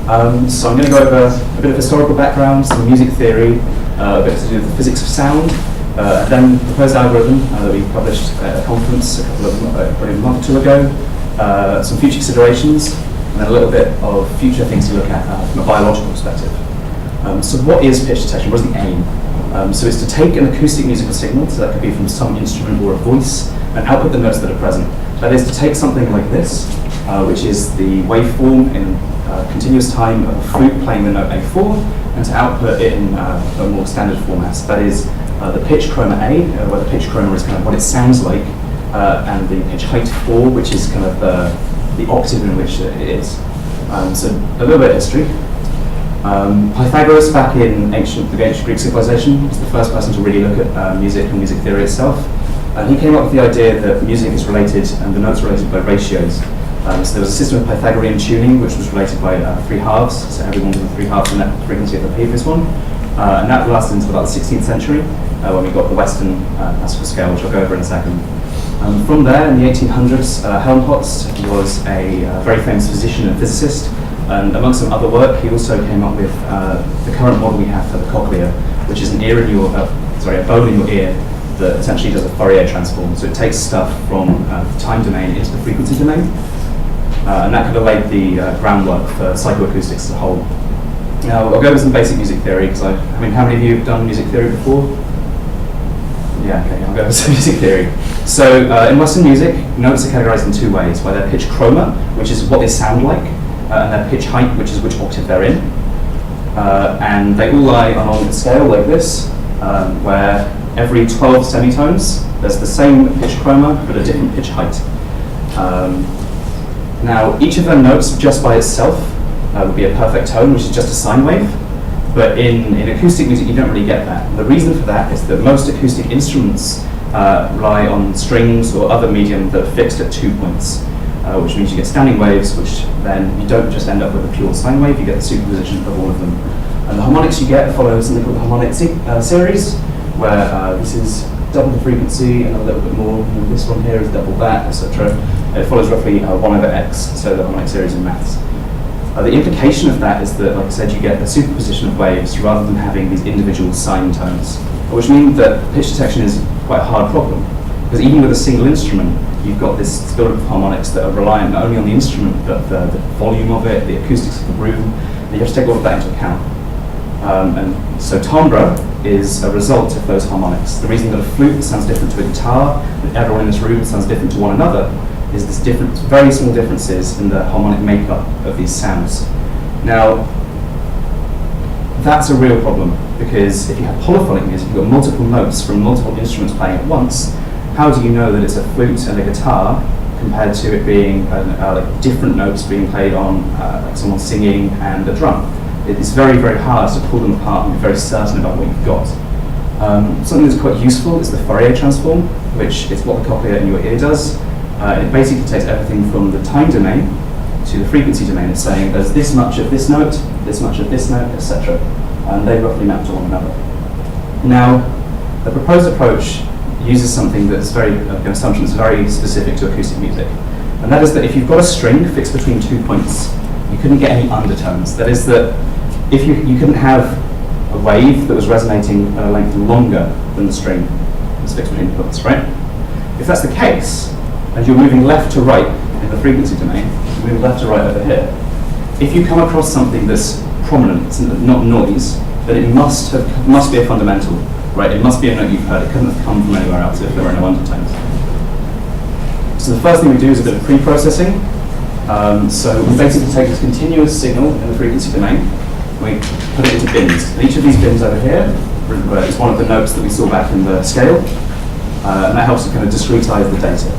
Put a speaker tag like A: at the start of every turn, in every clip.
A: So I'm going to go over a bit of historical background, some music theory, a bit to do with the physics of sound, and then the proposed algorithm that we published at a conference probably a month or two ago, some future considerations, and then a little bit of future things to look at from a biological perspective. So what is pitch detection? What is the aim? So it's to take an acoustic musical signal, so that could be from some instrument or a voice, and output the notes that are present. That is to take something like this, which is the waveform in continuous time of a flute playing the note A4, and to output it in a more standard format. So that is the pitch chroma A, where the pitch chroma is kind of what it sounds like, and the pitch height 4, which is kind of the octave in which it is. So a little bit of history. Pythagoras, back in the ancient Greek civilization, was the first person to really look at music and music theory itself. And he came up with the idea that music is related, and the notes are related by ratios. So there was a system of Pythagorean tuning, which was related by 3 halves, so every one was 3 halves in that frequency of the previous one. And that lasted until about the 16th century, when we got the Western classical scale, which I'll go over in a second. From there, in the 1800s, Helmholtz was a very famous physician and physicist, and amongst some other work, he also came up with the current model we have for the cochlea, which is an ear in your, a bone in your ear that essentially does a Fourier transform. So it takes stuff from the time domain into the frequency domain. And that could have laid the groundwork for psychoacoustics as a whole. Now, I'll go over some basic music theory, because I mean, how many of you have done music theory before? Yeah, okay, I'll go over some music theory. So, in Western music, notes are categorized in 2 ways, by their pitch chroma, which is what they sound like, and their pitch height, which is which octave they're in. And they all lie along a scale like this, where every 12 semitones, there's the same pitch chroma, but a different pitch height. Now, each of their notes, just by itself, would be a perfect tone, which is just a sine wave. But in acoustic music, you don't really get that. And the reason for that is that most acoustic instruments rely on strings or other medium that are fixed at 2 points, which means you get standing waves, which then you don't just end up with a pure sine wave, you get the superposition of all of them. And the harmonics you get follow something called the harmonic series, where this is double the frequency and a little bit more, and this one here is double that, etc. It follows roughly 1/x, so the harmonic series in maths. The implication of that is that, like I said, you get a superposition of waves rather than having these individual sine tones, which means that pitch detection is quite a hard problem, because even with a single instrument, you've got this build-up of harmonics that are reliant not only on the instrument, but the volume of it, the acoustics of the room, and you have to take all of that into account. And so timbre is a result of those harmonics. The reason that a flute sounds different to a guitar, that everyone in this room sounds different to one another, is this very small differences in the harmonic makeup of these sounds. Now, that's a real problem, because if you have polyphonic music, you've got multiple notes from multiple instruments playing at once. How do you know that it's a flute and a guitar compared to it being like different notes being played on like someone singing and a drum? It's very, very hard to pull them apart and be very certain about what you've got. Something that's quite useful is the Fourier transform, which is what the cochlea in your ear does. It basically takes everything from the time domain to the frequency domain. It's saying there's this much of this note, this much of this note, etc. And they roughly map to one another. Now, the proposed approach uses something that's an assumption that's very specific to acoustic music. And that is that if you've got a string fixed between 2 points, you couldn't get any undertones. That is that if you couldn't have a wave that was resonating at a length longer than the string that's fixed between the points, right? If that's the case, and you're moving left to right in the frequency domain, you move left to right over here. If you come across something that's prominent, it's not noise, then it must be a fundamental, right? It must be a note you've heard. It couldn't have come from anywhere else if there were no undertones. So the first thing we do is a bit of pre-processing. So we basically take this continuous signal in the frequency domain, and we put it into bins. And each of these bins over here is one of the notes that we saw back in the scale, and that helps to kind of discretize the data.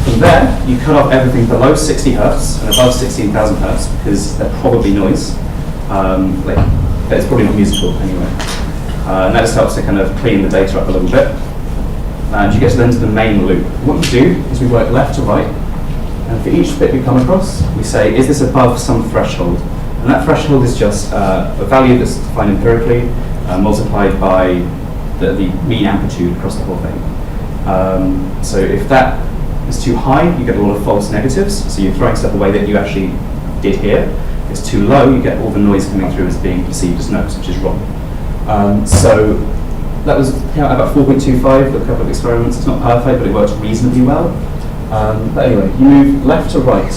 A: From there, you cut off everything below 60 hertz and above 16,000 hertz, because they're probably noise. It's probably not musical anyway. And that just helps to kind of clean the data up a little bit. And you get then to the main loop. What we do is we work left to right, and for each bit we come across, we say, is this above some threshold? And that threshold is just a value that's defined empirically, multiplied by the mean amplitude across the whole thing. So if that is too high, you get a lot of false negatives, so you're throwing stuff away that you actually did hear. If it's too low, you get all the noise coming through as being perceived as notes, which is wrong. So that was about 4.25 with a couple of experiments. It's not perfect, but it works reasonably well. But anyway, you move left to right,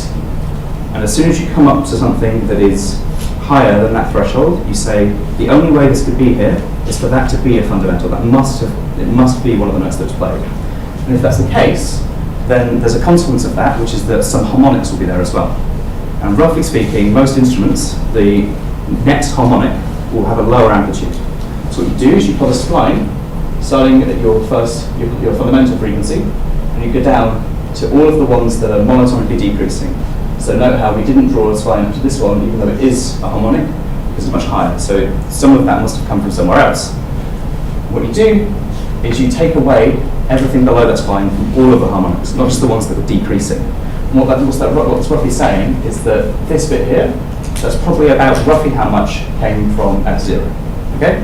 A: and as soon as you come up to something that is higher than that threshold, you say, the only way this could be here is for that to be a fundamental. It must be one of the notes that's played. And if that's the case, then there's a consequence of that, which is that some harmonics will be there as well. And roughly speaking, most instruments, the next harmonic will have a lower amplitude. So what you do is you plot a spline, starting at your fundamental frequency, and you go down to all of the ones that are monotonically decreasing. So note how we didn't draw a spline up to this one, even though it is a harmonic, because it's much higher. So some of that must have come from somewhere else. What you do is you take away everything below that spline from all of the harmonics, not just the ones that are decreasing. And what's roughly saying is that this bit here, that's probably about roughly how much came from F0. Okay?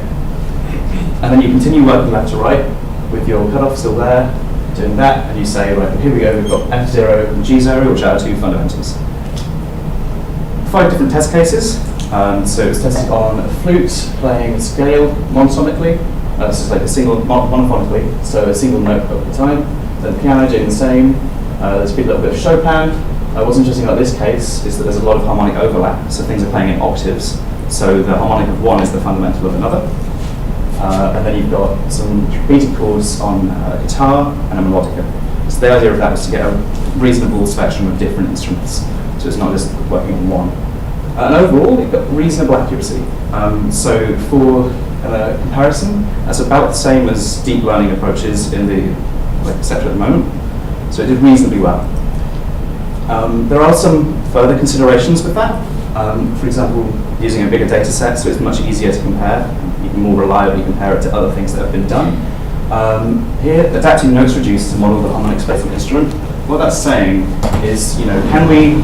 A: And then you continue working left to right with your cutoff still there, doing that, and you say, right, here we go, we've got F0 and G0, which are our two fundamentals. 5 different test cases. So it's tested on a flute playing scale monotonically. This is like a single, monophonically, so a single note over the time. Then the piano doing the same. There's been a little bit of Chopin. What's interesting about this case is that there's a lot of harmonic overlap, so things are playing in octaves. So the harmonic of one is the fundamental of another. And then you've got some repeated chords on a guitar and a melodica. So the idea of that was to get a reasonable spectrum of different instruments. So it's not just working on one. And overall, you've got reasonable accuracy. So for comparison, that's about the same as deep learning approaches in the sector at the moment. So it did reasonably well. There are some further considerations with that. For example, using a bigger data set, so it's much easier to compare. You can more reliably compare it to other things that have been done. Here, adapting notes reduced to model the harmonic space of the instrument. What that's saying is, can we,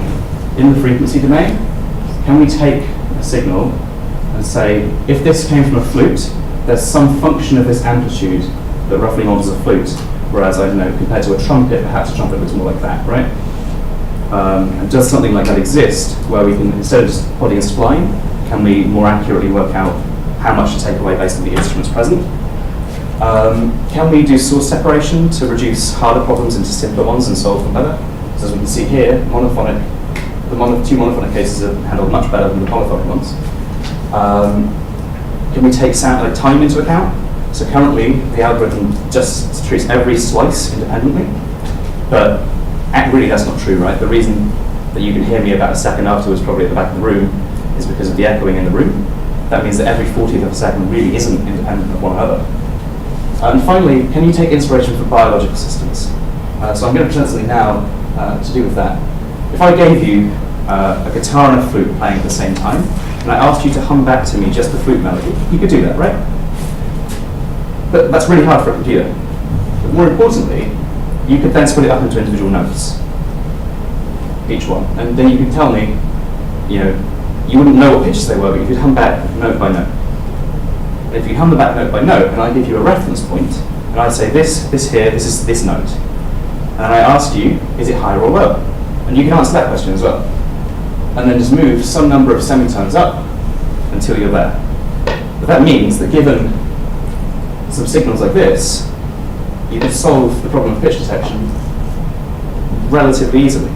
A: in the frequency domain, can we take a signal and say, if this came from a flute, there's some function of this amplitude that roughly models a flute, whereas, I don't know, compared to a trumpet, perhaps a trumpet looks more like that, right? And does something like that exist, where we can, instead of just plotting a spline, can we more accurately work out how much to take away based on the instruments present? Can we do source separation to reduce harder problems into simpler ones and solve them better? So as we can see here, the two monophonic cases are handled much better than the polyphonic ones. Can we take time into account? So currently, the algorithm just treats every slice independently, but really that's not true, right? The reason that you can hear me about a second afterwards, probably at the back of the room, is because of the echoing in the room. That means that every 40th of a second really isn't independent of one another. And finally, can you take inspiration from biological systems? So I'm going to present something now to do with that. If I gave you a guitar and a flute playing at the same time, and I asked you to hum back to me just the flute melody, you could do that, right? But that's really hard for a computer. But more importantly, you could then split it up into individual notes, each one. And then you could tell me, you wouldn't know what pitches they were, but you could hum back note by note. And if you hum them back note by note, and I give you a reference point, and I say this here, this is this note. And I ask you, is it higher or lower? And you can answer that question as well. And then just move some number of semitones up until you're there. But that means that given some signals like this, you can solve the problem of pitch detection relatively easily.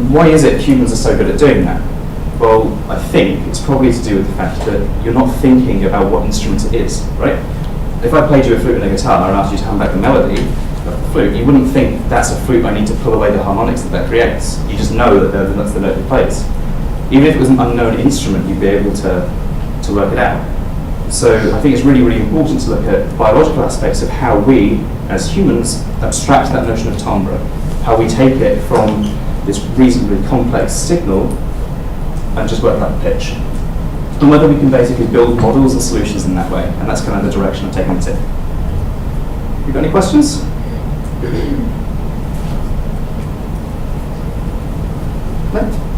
A: Why is it humans are so good at doing that? Well, I think it's probably to do with the fact that you're not thinking about what instrument it is, right? If I played you a flute and a guitar and asked you to hum back the melody of the flute, you wouldn't think that's a flute, I need to pull away the harmonics that creates. You just know that that's the note it plays. Even if it was an unknown instrument, you'd be able to work it out. So I think it's really, really important to look at biological aspects of how we, as humans, abstract that notion of timbre, how we take it from this reasonably complex signal and just work out the pitch. And whether we can basically build models and solutions in that way, and that's kind of the direction I'm taking it in. You got any questions? No?